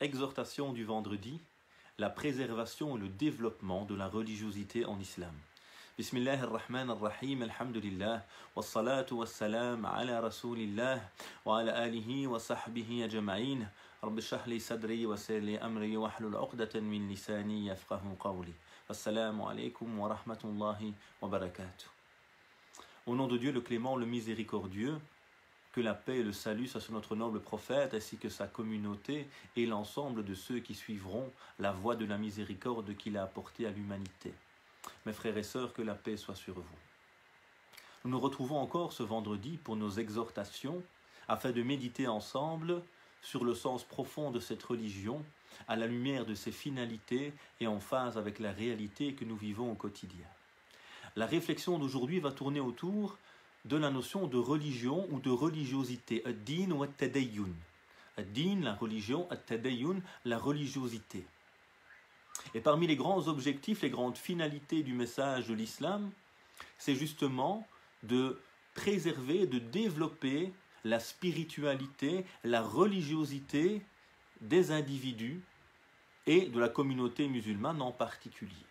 Exhortation du vendredi, la préservation et le développement de la religiosité en islam. Bismillah ar-Rahman ar-Rahim, alhamdulillah, wa salatu wa salam ala rasulillah, wa ala alihi wa sahbihi ajma'in, rabbi shrah li sadri wa yassir li amri wa hlul 'uqdatan min lisani yafqahu qawli. Assalamu alaykum wa rahmatullahi wa barakatuh. Au nom de Dieu, le clément, le miséricordieux, que la paix et le salut soient sur notre noble prophète ainsi que sa communauté et l'ensemble de ceux qui suivront la voie de la miséricorde qu'il a apportée à l'humanité. Mes frères et sœurs, que la paix soit sur vous. Nous nous retrouvons encore ce vendredi pour nos exhortations afin de méditer ensemble sur le sens profond de cette religion à la lumière de ses finalités et en phase avec la réalité que nous vivons au quotidien. La réflexion d'aujourd'hui va tourner autour de la notion de religion ou de religiosité, ad-din ou at-tadayyun. Ad-din, la religion, at-tadayyun, la religiosité. Et parmi les grands objectifs, les grandes finalités du message de l'islam, c'est justement de préserver, de développer la spiritualité, la religiosité des individus et de la communauté musulmane en particulier.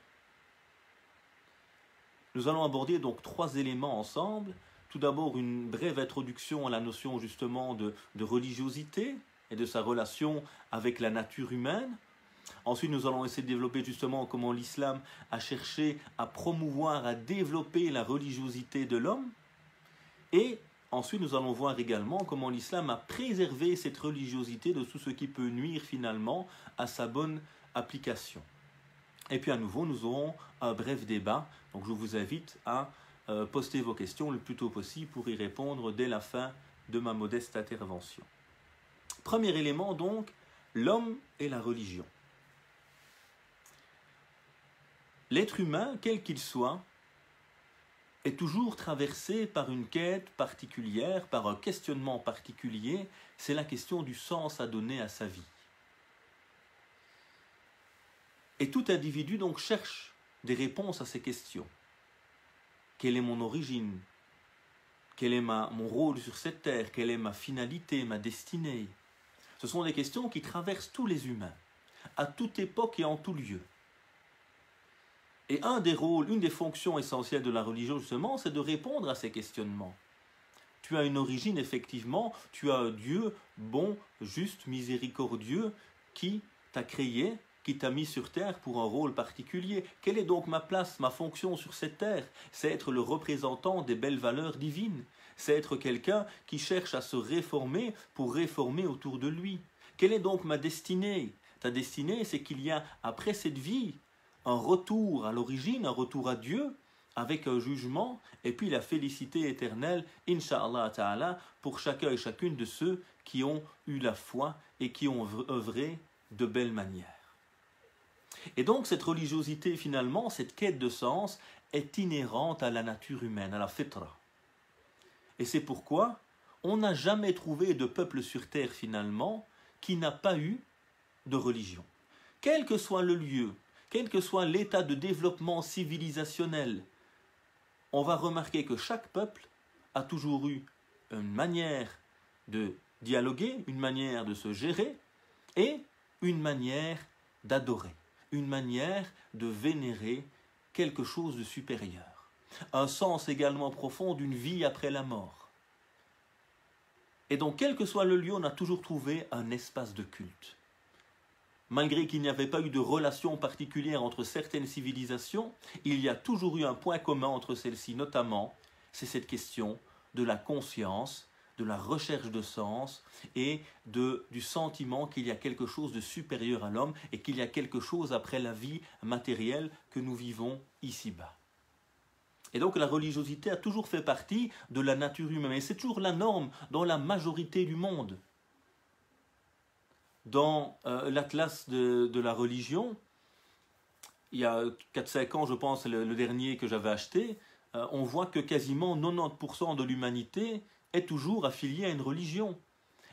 Nous allons aborder donc 3 éléments ensemble. Tout d'abord, une brève introduction à la notion justement de religiosité et de sa relation avec la nature humaine. Ensuite, nous allons essayer de développer justement comment l'islam a cherché à promouvoir, à développer la religiosité de l'homme. Et ensuite, nous allons voir également comment l'islam a préservé cette religiosité de tout ce qui peut nuire finalement à sa bonne application. Et puis à nouveau, nous aurons un bref débat. Donc je vous invite à poster vos questions le plus tôt possible pour y répondre dès la fin de ma modeste intervention. Premier élément donc, l'homme et la religion. L'être humain, quel qu'il soit, est toujours traversé par une quête particulière, par un questionnement particulier. C'est la question du sens à donner à sa vie. Et tout individu donc cherche des réponses à ces questions. Quelle est mon origine? Quel est mon rôle sur cette terre? Quelle est ma finalité, ma destinée? Ce sont des questions qui traversent tous les humains, à toute époque et en tout lieu. Et un des rôles, une des fonctions essentielles de la religion justement, c'est de répondre à ces questionnements. Tu as une origine effectivement, tu as un Dieu bon, juste, miséricordieux, qui t'a créé, qui t'a mis sur terre pour un rôle particulier. Quelle est donc ma place, ma fonction sur cette terre? C'est être le représentant des belles valeurs divines. C'est être quelqu'un qui cherche à se réformer pour réformer autour de lui. Quelle est donc ma destinée? Ta destinée, c'est qu'il y a, après cette vie, un retour à l'origine, un retour à Dieu, avec un jugement, et puis la félicité éternelle, Inch'Allah Ta'ala, pour chacun et chacune de ceux qui ont eu la foi et qui ont œuvré de belle manière. Et donc cette religiosité finalement, cette quête de sens est inhérente à la nature humaine, à la fitra. Et c'est pourquoi on n'a jamais trouvé de peuple sur terre finalement qui n'a pas eu de religion. Quel que soit le lieu, quel que soit l'état de développement civilisationnel, on va remarquer que chaque peuple a toujours eu une manière de dialoguer, une manière de se gérer et une manière d'adorer. Une manière de vénérer quelque chose de supérieur. Un sens également profond d'une vie après la mort. Et donc, quel que soit le lieu, on a toujours trouvé un espace de culte. Malgré qu'il n'y avait pas eu de relation particulière entre certaines civilisations, il y a toujours eu un point commun entre celles-ci, notamment, c'est cette question de la conscience, de la recherche de sens et du sentiment qu'il y a quelque chose de supérieur à l'homme et qu'il y a quelque chose après la vie matérielle que nous vivons ici-bas. Et donc la religiosité a toujours fait partie de la nature humaine et c'est toujours la norme dans la majorité du monde. Dans l'atlas de la religion, il y a 4-5 ans je pense, le dernier que j'avais acheté, on voit que quasiment 90% de l'humanité est toujours affilié à une religion.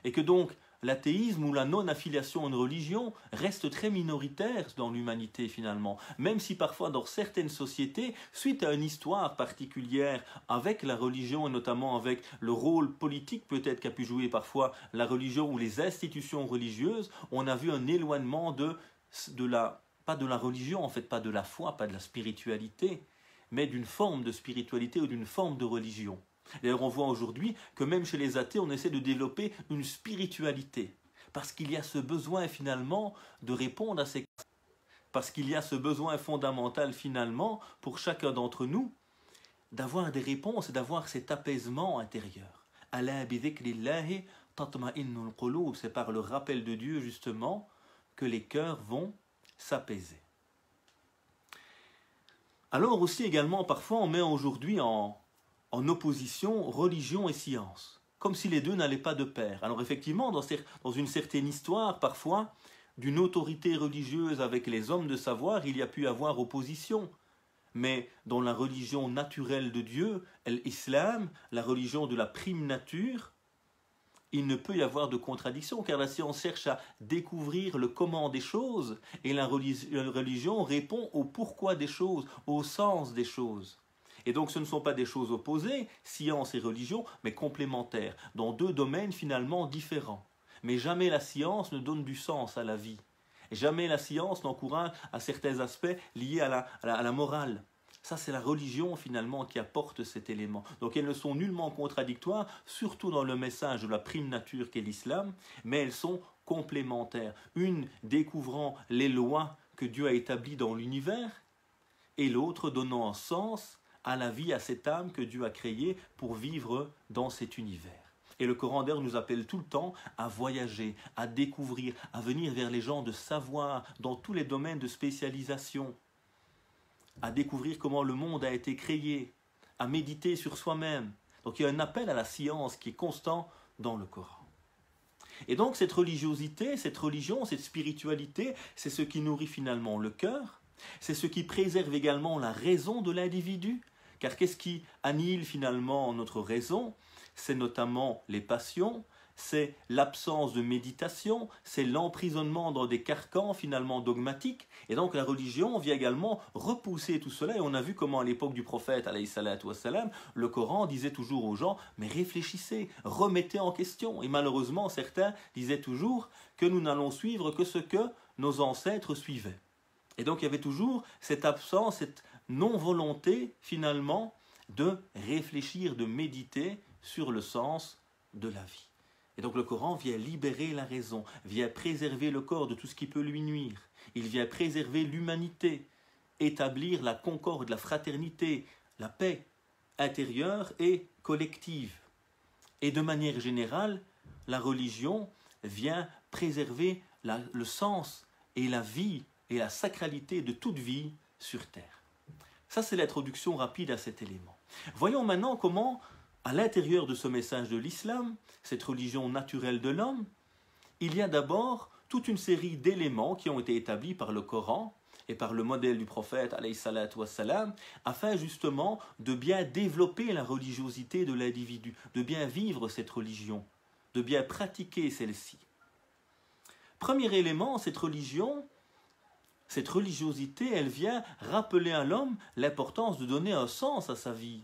Et que donc, l'athéisme ou la non-affiliation à une religion reste très minoritaire dans l'humanité finalement, même si parfois dans certaines sociétés, suite à une histoire particulière avec la religion et notamment avec le rôle politique peut-être qu'a pu jouer parfois la religion ou les institutions religieuses, on a vu un éloignement pas de la religion en fait, pas de la foi, pas de la spiritualité, mais d'une forme de spiritualité ou d'une forme de religion. D'ailleurs, on voit aujourd'hui que même chez les athées, on essaie de développer une spiritualité. Parce qu'il y a ce besoin finalement de répondre à ces questions. Parce qu'il y a ce besoin fondamental finalement pour chacun d'entre nous d'avoir des réponses et d'avoir cet apaisement intérieur. Ala bi dhikrillahi tatma'innul qulub. C'est par le rappel de Dieu justement que les cœurs vont s'apaiser. Alors aussi également, parfois on met aujourd'hui en opposition religion et science, comme si les deux n'allaient pas de pair. Alors effectivement, dans une certaine histoire, parfois, d'une autorité religieuse avec les hommes de savoir, il y a pu avoir opposition. Mais dans la religion naturelle de Dieu, l'islam, la religion de la prime nature, il ne peut y avoir de contradiction, car la science cherche à découvrir le comment des choses, et la religion répond au pourquoi des choses, au sens des choses. Et donc ce ne sont pas des choses opposées, science et religion, mais complémentaires, dans deux domaines finalement différents. Mais jamais la science ne donne du sens à la vie. Et jamais la science n'encourage à certains aspects liés à la morale. Ça, c'est la religion finalement qui apporte cet élément. Donc elles ne sont nullement contradictoires, surtout dans le message de la prime nature qu'est l'islam, mais elles sont complémentaires. Une découvrant les lois que Dieu a établies dans l'univers, et l'autre donnant un sens à la vie, à cette âme que Dieu a créée pour vivre dans cet univers. Et le Coran d'ailleurs nous appelle tout le temps à voyager, à découvrir, à venir vers les gens de savoir dans tous les domaines de spécialisation, à découvrir comment le monde a été créé, à méditer sur soi-même. Donc il y a un appel à la science qui est constant dans le Coran. Et donc cette religiosité, cette religion, cette spiritualité, c'est ce qui nourrit finalement le cœur, c'est ce qui préserve également la raison de l'individu, car qu'est-ce qui annihile finalement notre raison? C'est notamment les passions, c'est l'absence de méditation, c'est l'emprisonnement dans des carcans finalement dogmatiques. Et donc la religion vient également repousser tout cela. Et on a vu comment à l'époque du prophète, alayhi salatu wassalam, le Coran disait toujours aux gens, mais réfléchissez, remettez en question. Et malheureusement, certains disaient toujours que nous n'allons suivre que ce que nos ancêtres suivaient. Et donc il y avait toujours cette absence, cette non-volonté finalement de réfléchir, de méditer sur le sens de la vie. Et donc le Coran vient libérer la raison, vient préserver le corps de tout ce qui peut lui nuire. Il vient préserver l'humanité, établir la concorde, la fraternité, la paix intérieure et collective. Et de manière générale, la religion vient préserver le sens et la vie et la sacralité de toute vie sur terre. Ça, c'est l'introduction rapide à cet élément. Voyons maintenant comment, à l'intérieur de ce message de l'islam, cette religion naturelle de l'homme, il y a d'abord toute une série d'éléments qui ont été établis par le Coran et par le modèle du prophète, alayhi salatu wassalam, afin justement de bien développer la religiosité de l'individu, de bien vivre cette religion, de bien pratiquer celle-ci. Premier élément, cette religiosité, elle vient rappeler à l'homme l'importance de donner un sens à sa vie,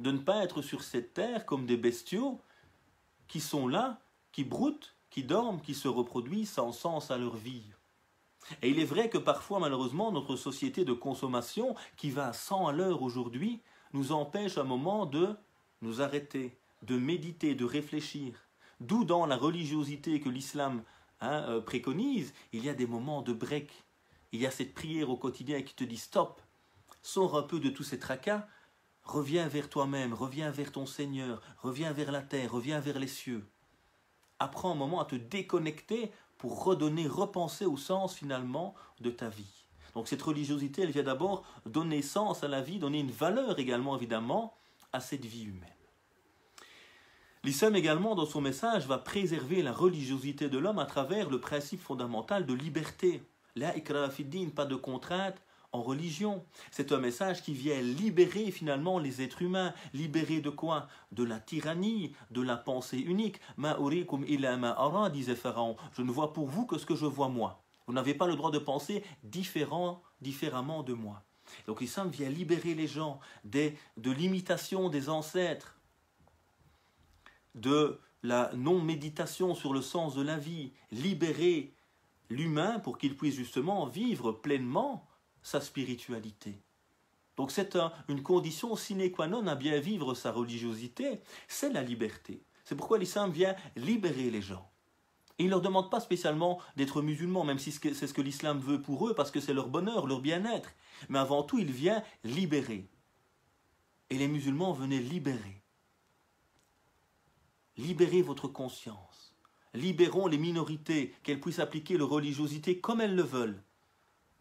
de ne pas être sur cette terre comme des bestiaux qui sont là, qui broutent, qui dorment, qui se reproduisent sans sens à leur vie. Et il est vrai que parfois, malheureusement, notre société de consommation, qui va à 100 à l'heure aujourd'hui, nous empêche un moment de nous arrêter, de méditer, de réfléchir. D'où dans la religiosité que l'islam préconise, il y a des moments de break. Il y a cette prière au quotidien qui te dit stop, sors un peu de tous ces tracas, reviens vers toi-même, reviens vers ton Seigneur, reviens vers la terre, reviens vers les cieux. Apprends un moment à te déconnecter pour redonner, repenser au sens finalement de ta vie. Donc cette religiosité, elle vient d'abord donner sens à la vie, donner une valeur également évidemment à cette vie humaine. L'islam également, dans son message, va préserver la religiosité de l'homme à travers le principe fondamental de liberté. La ikraha fi din, pas de contrainte en religion. C'est un message qui vient libérer finalement les êtres humains. Libérer de quoi? De la tyrannie, de la pensée unique. Ma urikum illa ma ara, disait Pharaon. Je ne vois pour vous que ce que je vois moi. Vous n'avez pas le droit de penser différemment de moi. Donc l'islam vient libérer les gens de l'imitation des ancêtres, de la non-méditation sur le sens de la vie, libérer l'humain pour qu'il puisse justement vivre pleinement sa spiritualité. Donc c'est une condition sine qua non à bien vivre sa religiosité, c'est la liberté. C'est pourquoi l'islam vient libérer les gens. Et il ne leur demande pas spécialement d'être musulmans, même si c'est ce que l'islam veut pour eux, parce que c'est leur bonheur, leur bien-être. Mais avant tout, il vient libérer. Et les musulmans venaient libérer. Libérez votre conscience. Libérons les minorités, qu'elles puissent appliquer leur religiosité comme elles le veulent.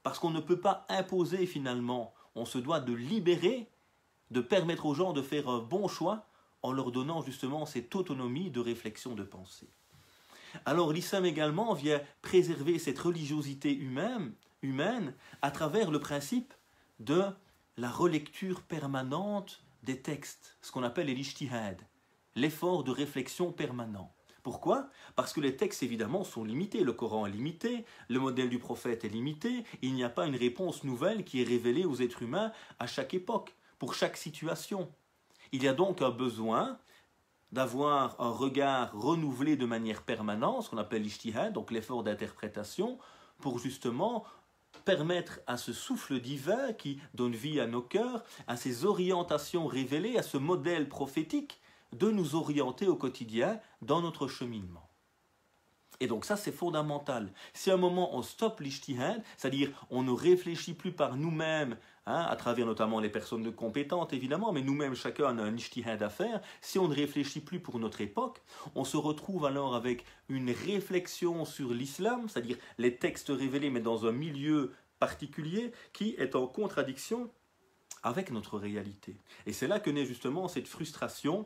Parce qu'on ne peut pas imposer finalement. On se doit de libérer, de permettre aux gens de faire un bon choix en leur donnant justement cette autonomie de réflexion, de pensée. Alors l'islam également vient préserver cette religiosité humaine à travers le principe de la relecture permanente des textes, ce qu'on appelle l'ijtihad, l'effort de réflexion permanent. Pourquoi? Parce que les textes évidemment sont limités, le Coran est limité, le modèle du prophète est limité, il n'y a pas une réponse nouvelle qui est révélée aux êtres humains à chaque époque, pour chaque situation. Il y a donc un besoin d'avoir un regard renouvelé de manière permanente, ce qu'on appelle l'ijtihad, donc l'effort d'interprétation, pour justement permettre à ce souffle divin qui donne vie à nos cœurs, à ces orientations révélées, à ce modèle prophétique, de nous orienter au quotidien dans notre cheminement. Et donc ça c'est fondamental. Si à un moment on stoppe l'ijtihad, c'est-à-dire on ne réfléchit plus par nous-mêmes, à travers notamment les personnes compétentes évidemment, mais nous-mêmes chacun a un ijtihad à faire, si on ne réfléchit plus pour notre époque, on se retrouve alors avec une réflexion sur l'islam, c'est-à-dire les textes révélés mais dans un milieu particulier qui est en contradiction avec notre réalité. Et c'est là que naît justement cette frustration,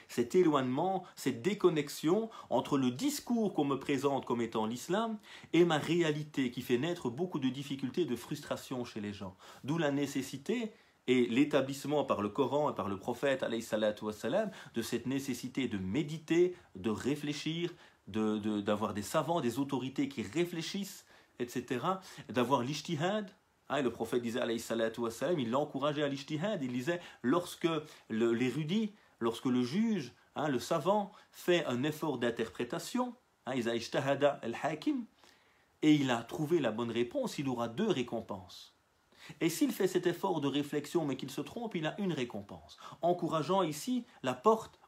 cet éloignement, cette déconnexion entre le discours qu'on me présente comme étant l'islam et ma réalité qui fait naître beaucoup de difficultés, de frustration chez les gens. D'où la nécessité et l'établissement par le Coran et par le prophète alayhi salatu wassalam, de cette nécessité de méditer, de réfléchir, d'avoir des savants, des autorités qui réfléchissent, etc., d'avoir l'ijtihad. Et le prophète disait alayhi salatu wassalam, il l'encourageait à l'ijtihad, il disait lorsque l'érudit, lorsque le juge, le savant, fait un effort d'interprétation, iza ijtahada al-hakim, et il a trouvé la bonne réponse, il aura 2 récompenses. Et s'il fait cet effort de réflexion mais qu'il se trompe, il a une récompense. Encourageant ici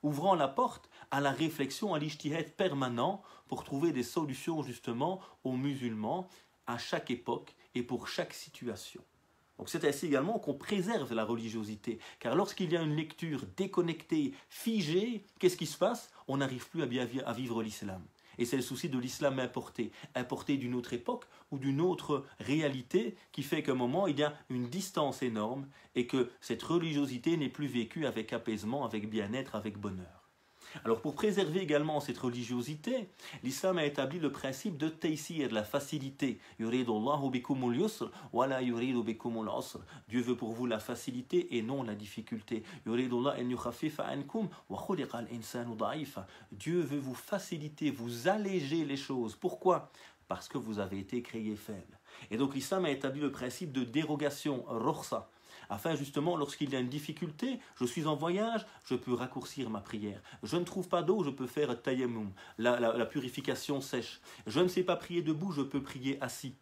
ouvrant la porte à la réflexion, à l'ijtihad permanent pour trouver des solutions justement aux musulmans à chaque époque et pour chaque situation. Donc c'est ainsi également qu'on préserve la religiosité, car lorsqu'il y a une lecture déconnectée, figée, qu'est-ce qui se passe? On n'arrive plus à vivre l'islam. Et c'est le souci de l'islam importé d'une autre époque ou d'une autre réalité qui fait qu'à un moment il y a une distance énorme et que cette religiosité n'est plus vécue avec apaisement, avec bien-être, avec bonheur. Alors pour préserver également cette religiosité, l'islam a établi le principe de taysir, de la facilité. Dieu veut pour vous la facilité et non la difficulté. Dieu veut vous faciliter, vous alléger les choses. Pourquoi? Parce que vous avez été créé faible. Et donc l'islam a établi le principe de dérogation, rukhsa, afin justement, lorsqu'il y a une difficulté, je suis en voyage, je peux raccourcir ma prière. Je ne trouve pas d'eau, je peux faire tayammum, la purification sèche. Je ne sais pas prier debout, je peux prier assis,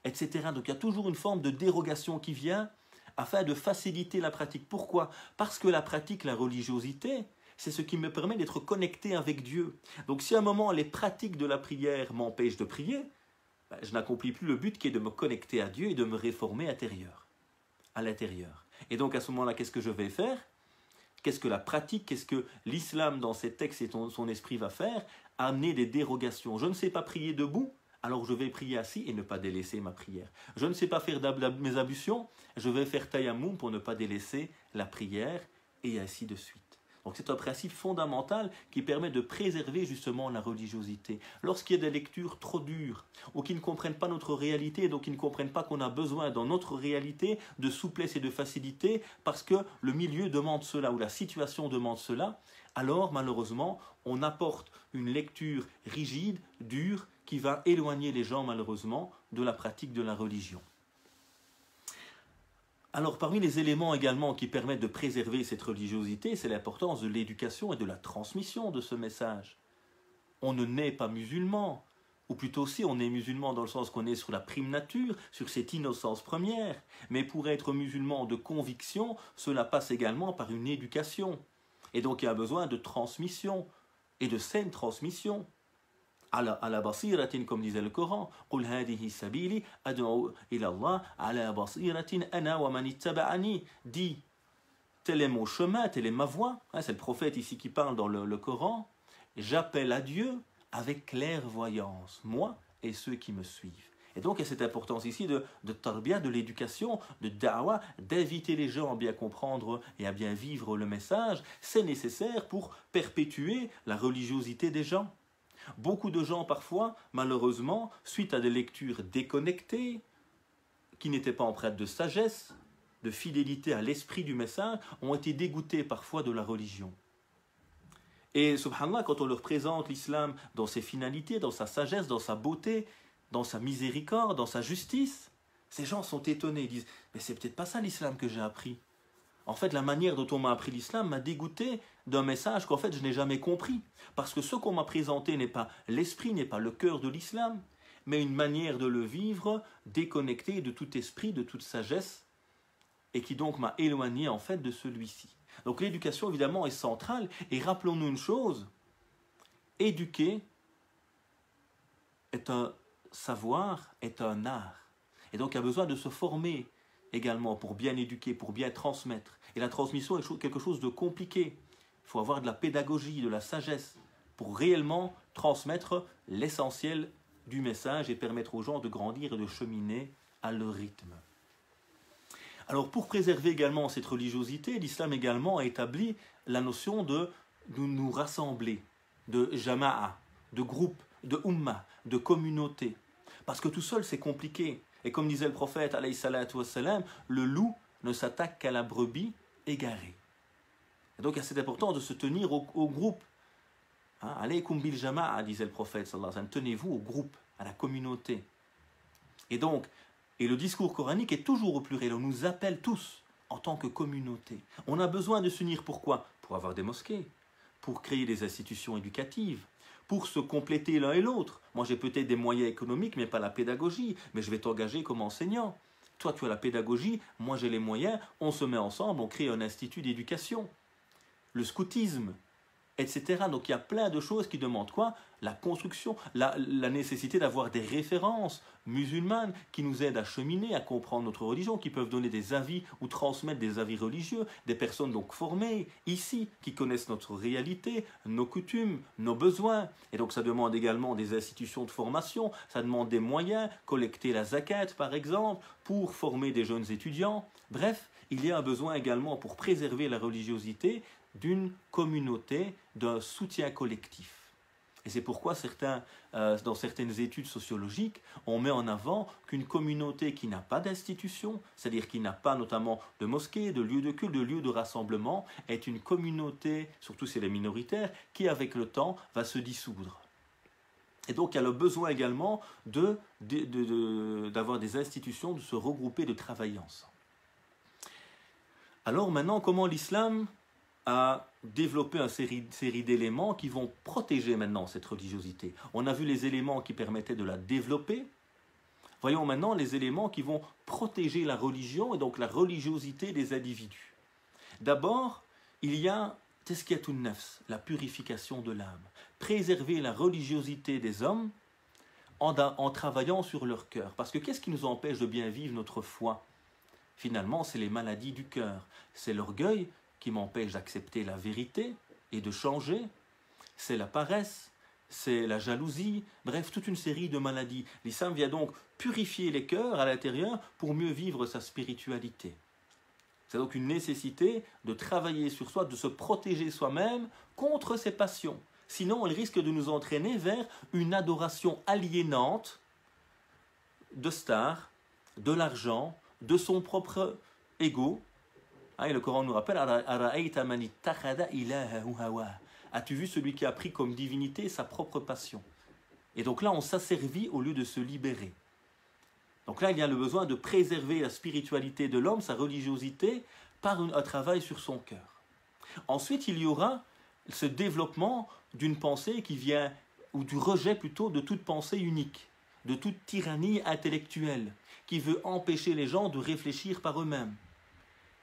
etc. Donc il y a toujours une forme de dérogation qui vient afin de faciliter la pratique. Pourquoi? Parce que la pratique, la religiosité, c'est ce qui me permet d'être connecté avec Dieu. Donc si à un moment les pratiques de la prière m'empêchent de prier, je n'accomplis plus le but qui est de me connecter à Dieu et de me réformer à l'intérieur. Et donc à ce moment-là, qu'est-ce que je vais faire? Qu'est-ce que la pratique, qu'est-ce que l'islam dans ses textes et son esprit va faire? Amener des dérogations. Je ne sais pas prier debout, alors je vais prier assis et ne pas délaisser ma prière. Je ne sais pas faire mes ablutions, je vais faire tayammum pour ne pas délaisser la prière et ainsi de suite. Donc c'est un principe fondamental qui permet de préserver justement la religiosité. Lorsqu'il y a des lectures trop dures, ou qui ne comprennent pas notre réalité, donc qui ne comprennent pas qu'on a besoin dans notre réalité de souplesse et de facilité, parce que le milieu demande cela, ou la situation demande cela, alors malheureusement on apporte une lecture rigide, dure, qui va éloigner les gens malheureusement de la pratique de la religion. Alors, parmi les éléments également qui permettent de préserver cette religiosité, c'est l'importance de l'éducation et de la transmission de ce message. On ne naît pas musulman, ou plutôt si on est musulman dans le sens qu'on est sur la prime nature, sur cette innocence première, mais pour être musulman de conviction, cela passe également par une éducation. Et donc il y a besoin de transmission, et de saine transmission. على بصيرة comme disait le Coran قل هذه سبيلي أدعو إلى الله على بصيرة أنا ومن اتبعني dit tel est mon chemin, telle est ma voie, c'est le prophète ici qui parle dans le Coran, j'appelle à Dieu avec clairvoyance, moi et ceux qui me suivent. Et donc il y a cette importance ici de tarbiyah, de l'éducation, de da'wah, d'inviter les gens à bien comprendre et à bien vivre le message, c'est nécessaire pour perpétuer la religiosité des gens. Beaucoup de gens parfois, malheureusement, suite à des lectures déconnectées, qui n'étaient pas empreintes de sagesse, de fidélité à l'esprit du message, ont été dégoûtés parfois de la religion. Et subhanallah, quand on leur présente l'islam dans ses finalités, dans sa sagesse, dans sa beauté, dans sa miséricorde, dans sa justice, ces gens sont étonnés, ils disent « mais c'est peut-être pas ça l'islam que j'ai appris ». En fait, la manière dont on m'a appris l'islam m'a dégoûté d'un message qu'en fait je n'ai jamais compris. Parce que ce qu'on m'a présenté n'est pas l'esprit, n'est pas le cœur de l'islam, mais une manière de le vivre déconnectée de tout esprit, de toute sagesse, et qui donc m'a éloigné en fait de celui-ci. Donc l'éducation évidemment est centrale, et rappelons-nous une chose, éduquer est un savoir, est un art. Et donc il y a besoin de se former également pour bien éduquer, pour bien transmettre. Et la transmission est quelque chose de compliqué. Il faut avoir de la pédagogie, de la sagesse pour réellement transmettre l'essentiel du message et permettre aux gens de grandir et de cheminer à leur rythme. Alors pour préserver également cette religiosité, l'islam également a établi la notion de nous rassembler, de jama'a, de groupe, de umma, de communauté. Parce que tout seul c'est compliqué. Et comme disait le prophète, alayhi salatu wassalam, le loup ne s'attaque qu'à la brebis égarée. Et donc, c'est important de se tenir au groupe. Alaykum bil jama'a, disait le prophète, sallallahu alayhi wa sallam, tenez-vous au groupe, à la communauté. Et donc, le discours coranique est toujours au pluriel. On nous appelle tous en tant que communauté. On a besoin de s'unir pourquoi? Pour avoir des mosquées, pour créer des institutions éducatives, pour se compléter l'un et l'autre. Moi, j'ai peut-être des moyens économiques, mais pas la pédagogie. Mais je vais t'engager comme enseignant. Toi, tu as la pédagogie, moi, j'ai les moyens. On se met ensemble, on crée un institut d'éducation. Le scoutisme, etc. Donc, il y a plein de choses qui demandent quoi? La construction, la nécessité d'avoir des références musulmanes qui nous aident à cheminer, à comprendre notre religion, qui peuvent donner des avis ou transmettre des avis religieux, des personnes donc formées ici, qui connaissent notre réalité, nos coutumes, nos besoins. Et donc ça demande également des institutions de formation, ça demande des moyens, collecter la zakat par exemple, pour former des jeunes étudiants. Bref, il y a un besoin également pour préserver la religiosité d'une communauté, d'un soutien collectif. Et c'est pourquoi dans certaines études sociologiques, on met en avant qu'une communauté qui n'a pas d'institution, c'est-à-dire qui n'a pas notamment de mosquée, de lieu de culte, de lieu de rassemblement, est une communauté, surtout si elle est minoritaire, qui avec le temps va se dissoudre. Et donc il y a le besoin également d'avoir des institutions, de se regrouper, de travailler ensemble. Alors maintenant, comment l'islam a développé une série d'éléments qui vont protéger maintenant cette religiosité. On a vu les éléments qui permettaient de la développer. Voyons maintenant les éléments qui vont protéger la religion et donc la religiosité des individus. D'abord, il y a tazkiyatun nafs, la purification de l'âme. Préserver la religiosité des hommes en travaillant sur leur cœur. Parce que qu'est-ce qui nous empêche de bien vivre notre foi? Finalement, c'est les maladies du cœur. C'est l'orgueil qui m'empêche d'accepter la vérité et de changer, c'est la paresse, c'est la jalousie, bref, toute une série de maladies. L'islam vient donc purifier les cœurs à l'intérieur pour mieux vivre sa spiritualité. C'est donc une nécessité de travailler sur soi, de se protéger soi-même contre ces passions. Sinon, elle risque de nous entraîner vers une adoration aliénante de stars, de l'argent, de son propre ego. Et le Coran nous rappelle as-tu vu celui qui a pris comme divinité sa propre passion? Et donc là, on s'asservit au lieu de se libérer. Donc là, il y a le besoin de préserver la spiritualité de l'homme, sa religiosité, par un travail sur son cœur. Ensuite, il y aura ce développement d'une pensée qui vient, ou du rejet plutôt, de toute pensée unique, de toute tyrannie intellectuelle, qui veut empêcher les gens de réfléchir par eux-mêmes,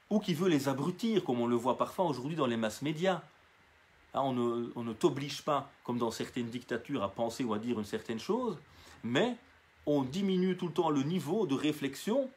ou qui veut les abrutir, comme on le voit parfois aujourd'hui dans les masses médias. On ne t'oblige pas, comme dans certaines dictatures, à penser ou à dire une certaine chose, mais on diminue tout le temps le niveau de réflexion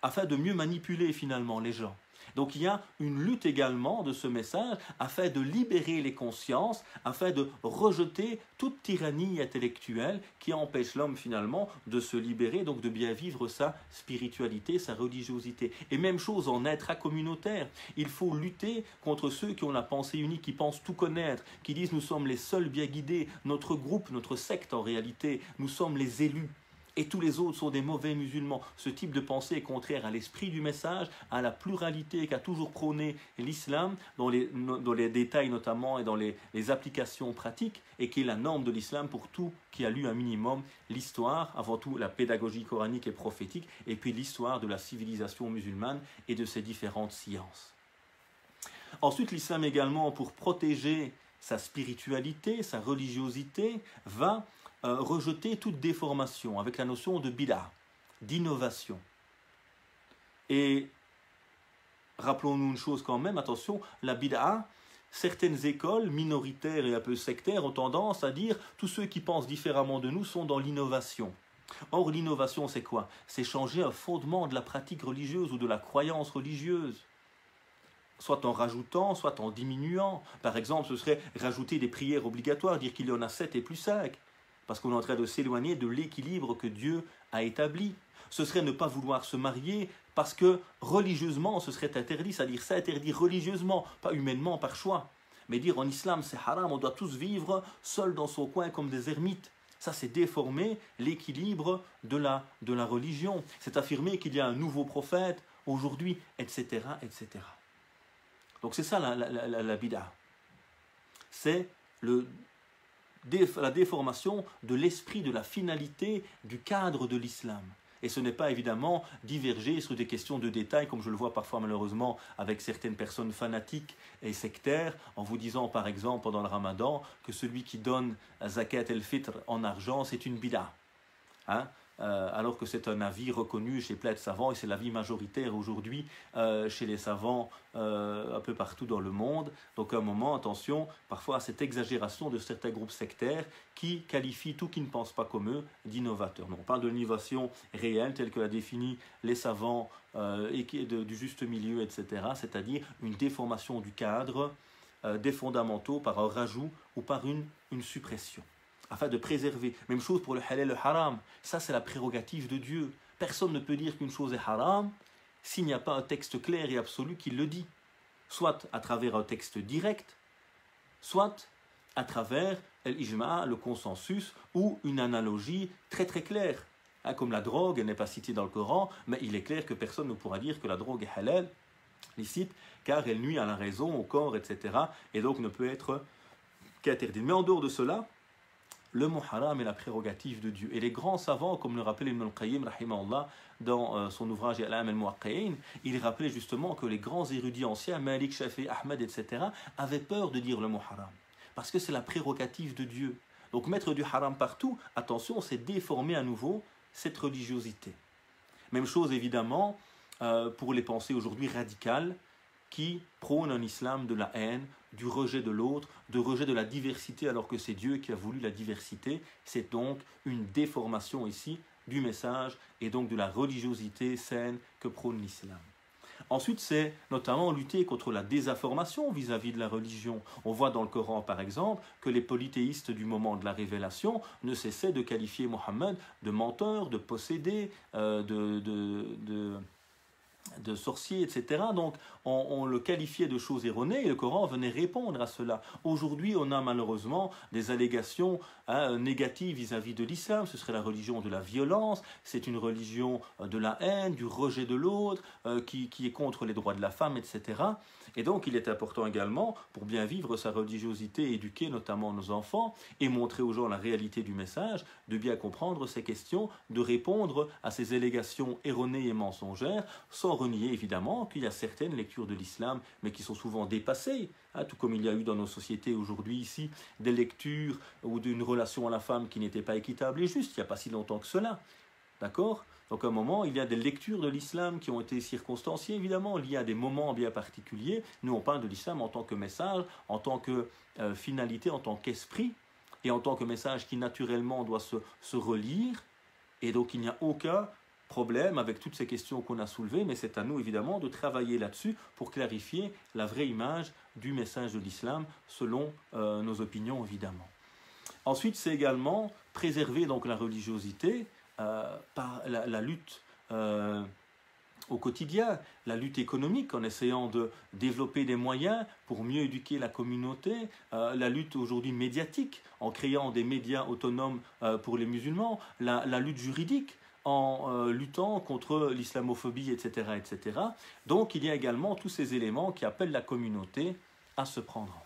afin de mieux manipuler finalement les gens. Donc il y a une lutte également de ce message afin de libérer les consciences, afin de rejeter toute tyrannie intellectuelle qui empêche l'homme finalement de se libérer, donc de bien vivre sa spiritualité, sa religiosité. Et même chose en intracommunautaire. Il faut lutter contre ceux qui ont la pensée unique, qui pensent tout connaître, qui disent nous sommes les seuls bien guidés, notre groupe, notre secte en réalité, nous sommes les élus. Et tous les autres sont des mauvais musulmans. Ce type de pensée est contraire à l'esprit du message, à la pluralité qu'a toujours prôné l'islam, dans les détails notamment et dans les applications pratiques, et qui est la norme de l'islam pour tout qui a lu un minimum l'histoire, avant tout la pédagogie coranique et prophétique, et puis l'histoire de la civilisation musulmane et de ses différentes sciences. Ensuite, l'islam également, pour protéger sa spiritualité, sa religiosité, va rejeter toute déformation avec la notion de bid'a, d'innovation. Et rappelons-nous une chose quand même, attention, la bid'a, certaines écoles minoritaires et un peu sectaires ont tendance à dire tous ceux qui pensent différemment de nous sont dans l'innovation. Or, l'innovation, c'est quoi? C'est changer un fondement de la pratique religieuse ou de la croyance religieuse, soit en rajoutant, soit en diminuant. Par exemple, ce serait rajouter des prières obligatoires, dire qu'il y en a 7 et plus 5. Parce qu'on est en train de s'éloigner de l'équilibre que Dieu a établi. Ce serait ne pas vouloir se marier parce que religieusement ce serait interdit, c'est-à-dire c'est interdit religieusement, pas humainement par choix. Mais dire en islam c'est haram, on doit tous vivre seul dans son coin comme des ermites. Ça c'est déformer l'équilibre de la religion. C'est affirmer qu'il y a un nouveau prophète aujourd'hui, etc. etc. Donc c'est ça la bid'a. C'est la déformation de l'esprit, de la finalité, du cadre de l'islam. Et ce n'est pas évidemment diverger sur des questions de détail, comme je le vois parfois malheureusement avec certaines personnes fanatiques et sectaires, en vous disant par exemple pendant le ramadan que celui qui donne zakat el-fitr en argent, c'est une bid'a. Alors que c'est un avis reconnu chez plein de savants, et c'est l'avis majoritaire aujourd'hui chez les savants un peu partout dans le monde. Donc à un moment, attention, parfois à cette exagération de certains groupes sectaires qui qualifient tout qui ne pense pas comme eux d'innovateur. On parle de l'innovation réelle telle que l'a définie les savants et du juste milieu, etc. C'est-à-dire une déformation du cadre des fondamentaux par un rajout ou par une suppression, afin de préserver. Même chose pour le halal et le haram. Ça, c'est la prérogative de Dieu. Personne ne peut dire qu'une chose est haram s'il n'y a pas un texte clair et absolu qui le dit. Soit à travers un texte direct, soit à travers l'ijma, le consensus, ou une analogie très très claire. Comme la drogue, elle n'est pas citée dans le Coran, mais il est clair que personne ne pourra dire que la drogue est halal, licite, car elle nuit à la raison, au corps, etc. et donc ne peut être qu'interdite. Mais en dehors de cela, le mot haram est la prérogative de Dieu. Et les grands savants, comme le rappelait Ibn al-Qayyim, rahimahullah, dans son ouvrage I'lam al-Muwaqqi'in, il rappelait justement que les grands érudits anciens, Malik, Shafi, Ahmed, etc., avaient peur de dire le mot haram. Parce que c'est la prérogative de Dieu. Donc mettre du haram partout, attention, c'est déformer à nouveau cette religiosité. Même chose évidemment pour les pensées aujourd'hui radicales qui prônent un islam de la haine, du rejet de l'autre, de rejet de la diversité alors que c'est Dieu qui a voulu la diversité. C'est donc une déformation ici du message et donc de la religiosité saine que prône l'islam. Ensuite, c'est notamment lutter contre la désinformation vis-à-vis de la religion. On voit dans le Coran, par exemple, que les polythéistes du moment de la révélation ne cessaient de qualifier Mohammed de menteur, de possédé, de sorcier, etc. Donc on le qualifiait de choses erronées et le Coran venait répondre à cela. Aujourd'hui, on a malheureusement des allégations négatives vis-à-vis de l'islam. Ce serait la religion de la violence, c'est une religion de la haine, du rejet de l'autre, qui est contre les droits de la femme, etc. Et donc il est important également, pour bien vivre sa religiosité, éduquer notamment nos enfants et montrer aux gens la réalité du message, de bien comprendre ces questions, de répondre à ces allégations erronées et mensongères, sans renier évidemment qu'il y a certaines lectures de l'islam, mais qui sont souvent dépassées, tout comme il y a eu dans nos sociétés aujourd'hui ici, des lectures ou d'une relation à la femme qui n'était pas équitable et juste, il n'y a pas si longtemps que cela. D'accord ? Donc à un moment, il y a des lectures de l'islam qui ont été circonstanciées, évidemment, liées à des moments bien particuliers. Nous, on parle de l'islam en tant que message, en tant que finalité, en tant qu'esprit, et en tant que message qui naturellement doit se relire. Et donc il n'y a aucun problème avec toutes ces questions qu'on a soulevées, mais c'est à nous évidemment de travailler là-dessus pour clarifier la vraie image du message de l'islam selon nos opinions évidemment. Ensuite, c'est également préserver donc la religiosité par la lutte au quotidien, la lutte économique en essayant de développer des moyens pour mieux éduquer la communauté, la lutte aujourd'hui médiatique en créant des médias autonomes pour les musulmans, la lutte juridique en luttant contre l'islamophobie, etc., etc. Donc il y a également tous ces éléments qui appellent la communauté à se prendre en main.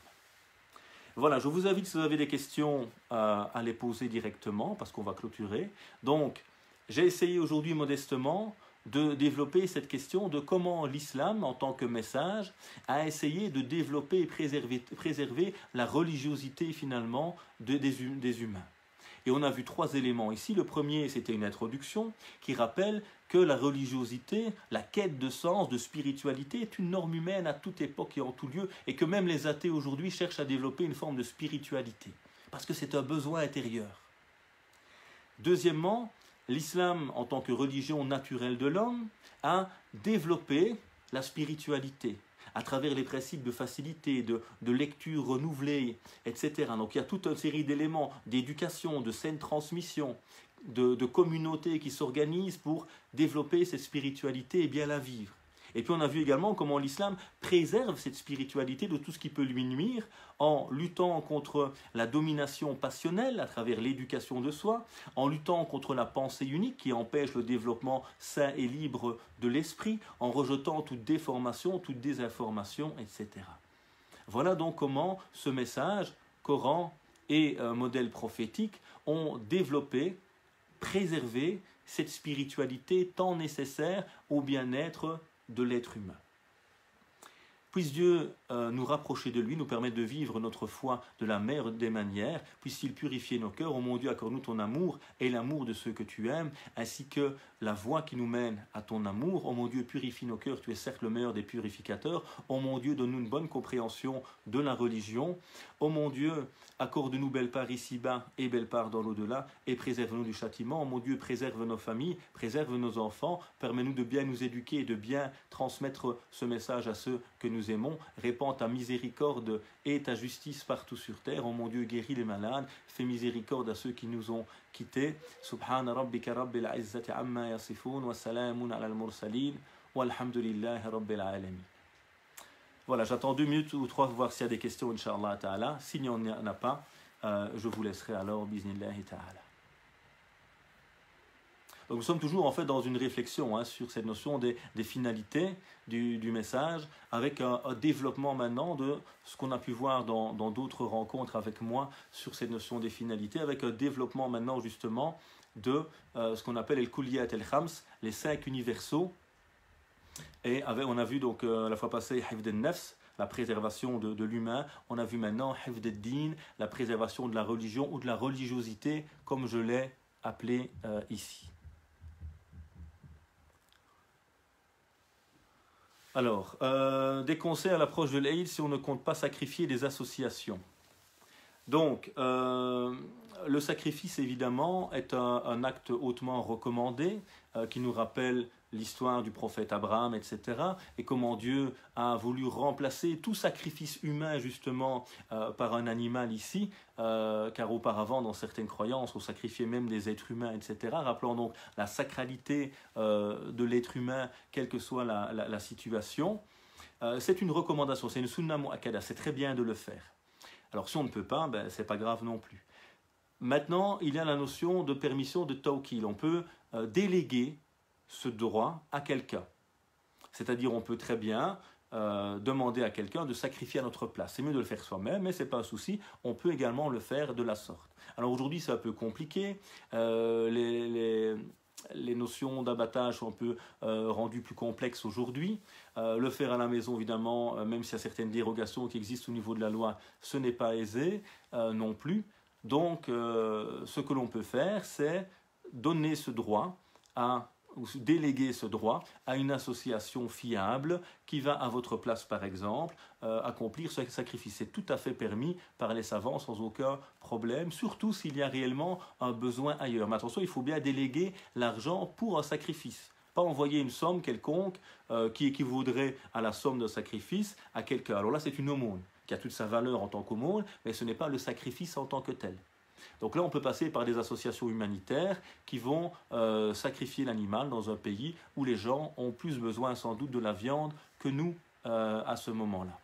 Voilà, je vous invite, si vous avez des questions, à les poser directement, parce qu'on va clôturer. Donc, j'ai essayé aujourd'hui modestement de développer cette question de comment l'islam, en tant que message, a essayé de développer et préserver la religiosité, finalement, des humains. Et on a vu 3 éléments ici. Le premier, c'était une introduction qui rappelle que la religiosité, la quête de sens, de spiritualité est une norme humaine à toute époque et en tout lieu, et que même les athées aujourd'hui cherchent à développer une forme de spiritualité, parce que c'est un besoin intérieur. Deuxièmement, l'islam, en tant que religion naturelle de l'homme, a développé la spiritualité à travers les principes de facilité, de lecture renouvelée, etc. Donc il y a toute une série d'éléments d'éducation, de saine transmission, de communautés qui s'organisent pour développer cette spiritualité et bien la vivre. Et puis on a vu également comment l'islam préserve cette spiritualité de tout ce qui peut lui nuire en luttant contre la domination passionnelle à travers l'éducation de soi, en luttant contre la pensée unique qui empêche le développement sain et libre de l'esprit, en rejetant toute déformation, toute désinformation, etc. Voilà donc comment ce message, Coran et modèle prophétique ont développé, préservé cette spiritualité tant nécessaire au bien-être de l'être humain. Puisse Dieu nous rapprocher de lui, nous permettre de vivre notre foi de la meilleure des manières, puisse-t-il purifier nos cœurs. Oh mon Dieu, accorde-nous ton amour et l'amour de ceux que tu aimes, ainsi que la voie qui nous mène à ton amour. Oh mon Dieu, purifie nos cœurs, tu es certes le meilleur des purificateurs. Oh mon Dieu, donne-nous une bonne compréhension de la religion. Oh mon Dieu, accorde-nous belle part ici-bas et belle part dans l'au-delà, et préserve-nous du châtiment. Oh mon Dieu, préserve nos familles, préserve nos enfants, permets-nous de bien nous éduquer et de bien transmettre ce message à ceux que nous aimons. Répands ta miséricorde et ta justice partout sur terre. Oh mon Dieu, guéris les malades, fais miséricorde à ceux qui nous ont quittés. Subhana rabbika rabbil izzati amma yasifun wa salamun ala al-mursalin walhamdulillahi rabbil alamin. Voilà, j'attends 2 minutes ou 3 pour voir s'il y a des questions, Inch'Allah ta'ala. S'il n'y en a pas, je vous laisserai alors, bismillahi ta'ala. Donc nous sommes toujours en fait dans une réflexion sur cette notion des finalités du message, avec un développement maintenant de ce qu'on a pu voir dans d'autres rencontres avec moi sur cette notion des finalités, avec un développement maintenant justement de ce qu'on appelle el kulliyat el-khams, les 5 universaux. Et on a vu donc la fois passée hifd al-nafs, la préservation de l'humain. On a vu maintenant hifd al-din, la préservation de la religion ou de la religiosité, comme je l'ai appelé ici. Alors, des conseils à l'approche de l'Aïd si on ne compte pas sacrifier des associations. Donc, le sacrifice, évidemment, est un acte hautement recommandé qui nous rappelle l'histoire du prophète Abraham, etc. Et comment Dieu a voulu remplacer tout sacrifice humain justement par un animal ici, car auparavant dans certaines croyances on sacrifiait même des êtres humains, etc. Rappelons donc la sacralité de l'être humain, quelle que soit la situation. C'est une recommandation, c'est une sunna mu'akkada, c'est très bien de le faire. Alors si on ne peut pas, ben, c'est pas grave non plus. Maintenant, il y a la notion de permission de tawkil. On peut déléguer ce droit à quelqu'un. C'est-à-dire, on peut très bien demander à quelqu'un de sacrifier à notre place. C'est mieux de le faire soi-même, mais ce n'est pas un souci. On peut également le faire de la sorte. Alors aujourd'hui, c'est un peu compliqué. Les notions d'abattage sont un peu rendues plus complexes aujourd'hui. Le faire à la maison, évidemment, même s'il y a certaines dérogations qui existent au niveau de la loi, ce n'est pas aisé non plus. Donc, ce que l'on peut faire, c'est donner ce droit ou déléguer ce droit à une association fiable qui va à votre place, par exemple, accomplir ce sacrifice. C'est tout à fait permis par les savants sans aucun problème, surtout s'il y a réellement un besoin ailleurs. Mais attention, il faut bien déléguer l'argent pour un sacrifice. Pas envoyer une somme quelconque qui équivaudrait à la somme d'un sacrifice à quelqu'un. Alors là, c'est une aumône qui a toute sa valeur en tant qu'aumône, mais ce n'est pas le sacrifice en tant que tel. Donc là, on peut passer par des associations humanitaires qui vont sacrifier l'animal dans un pays où les gens ont plus besoin sans doute de la viande que nous à ce moment-là.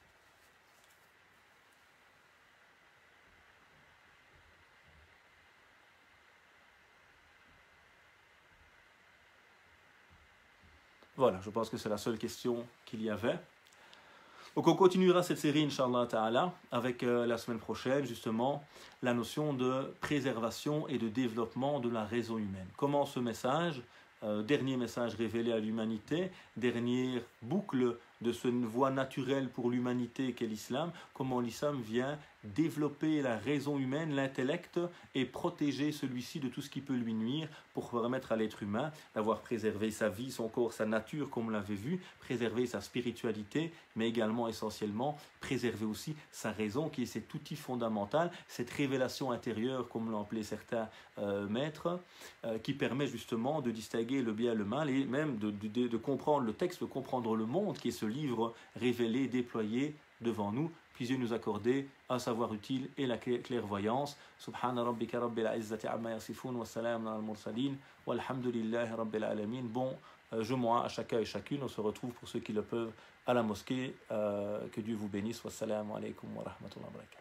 Voilà, je pense que c'est la seule question qu'il y avait. Donc on continuera cette série, Inch'Allah Ta'ala, avec la semaine prochaine, justement, la notion de préservation et de développement de la raison humaine. Comment ce message, dernier message révélé à l'humanité, dernière boucle de ce voie naturelle pour l'humanité qu'est l'islam, comment l'islam vient développer la raison humaine, l'intellect, et protéger celui-ci de tout ce qui peut lui nuire pour permettre à l'être humain d'avoir préservé sa vie, son corps, sa nature, comme on l'avait vu, préserver sa spiritualité, mais également essentiellement préserver aussi sa raison, qui est cet outil fondamental, cette révélation intérieure, comme l'ont appelé certains maîtres, qui permet justement de distinguer le bien et le mal, et même de comprendre le texte, de comprendre le monde, qui est ce livre révélé, déployé devant nous. Puis Dieu nous accorder un savoir utile et la clairvoyance. Subhana rabbika rabbil izzati amma yasifun wa salamun al mursalin walhamdulillahi rabbil alamin. Bon Jumu'ah à chacun et chacune. On se retrouve pour ceux qui le peuvent à la mosquée. Que Dieu vous bénisse. Wassalamu alaikum wa rahmatullahi wa barakatuh.